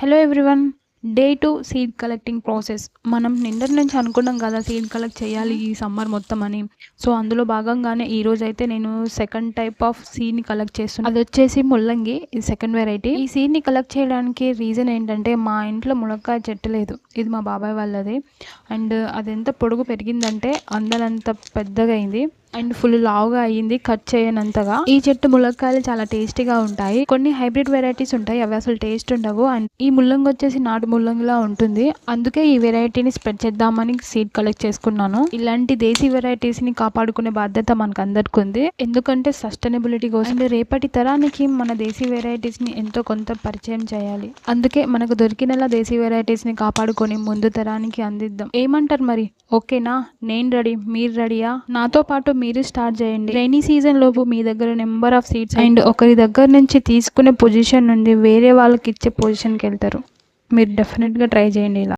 Hello everyone. Day 2 seed collecting process. మనం నిన్నటి నుంచి అనుకున్నాం కదా సీడ్ కలెక్ట్ చేయాలి ఈ సమ్మర్ మొత్తం అని. సో అందులో భాగంగానే ఈరోజైతే నేను సెకండ్ టైప్ ఆఫ్ సీడ్ని కలెక్ట్ చేస్తున్నాను. అది వచ్చేసి ముల్లంగి. ఇది సెకండ్ వెరైటీ. ఈ సీడ్ని కలెక్ట్ చేయడానికి రీజన్ ఏంటంటే మా ఇంట్లో ములక్కాయ చెట్టు లేదు, ఇది మా బాబాయ్ వాళ్ళది. అండ్ అది ఎంత పొడుగు పెరిగిందంటే అందరంత పెద్దగా అయింది అండ్ ఫుల్ లావుగా అయ్యింది, కట్ చేయనంతగా. ఈ చెట్టు ములక్కాయలు చాలా టేస్టీగా ఉంటాయి. కొన్ని హైబ్రిడ్ వెరైటీస్ ఉంటాయి, అవి అసలు టేస్ట్ ఉండవు. అండ్ ఈ ముల్లంగి వచ్చేసి నాటు ముల్లంగిలా ఉంటుంది, అందుకే ఈ వెరైటీని స్ప్రెడ్ చేద్దామని సీడ్ కలెక్ట్ చేసుకున్నాను. ఇలాంటి దేశీ వెరైటీస్ ని కాపాడుకునే బాధ్యత మనకు అందరికి ఉంది, ఎందుకంటే సస్టైనబిలిటీ కోసం. అండ్ రేపటి తరానికి మన దేశీ వెరైటీస్ ని ఎంతో కొంత పరిచయం చేయాలి. అందుకే మనకు దొరికినలా దేశీ వెరైటీస్ ని కాపాడుకొని ముందు తరానికి అందిద్దాం. ఏమంటారు మరి? ఓకేనా? నేను రెడీ, మీరు రెడీయా? నాతో పాటు మీరు స్టార్ట్ చేయండి. రైనీ సీజన్ లోపు మీ దగ్గర నెంబర్ ఆఫ్ సీడ్స్ అండ్ ఒకరి దగ్గర నుంచి తీసుకునే పొజిషన్ నుండి వేరే వాళ్ళకి ఇచ్చే పొజిషన్కి వెళ్తారు. మీరు డెఫినెట్గా ట్రై చేయండి ఇలా.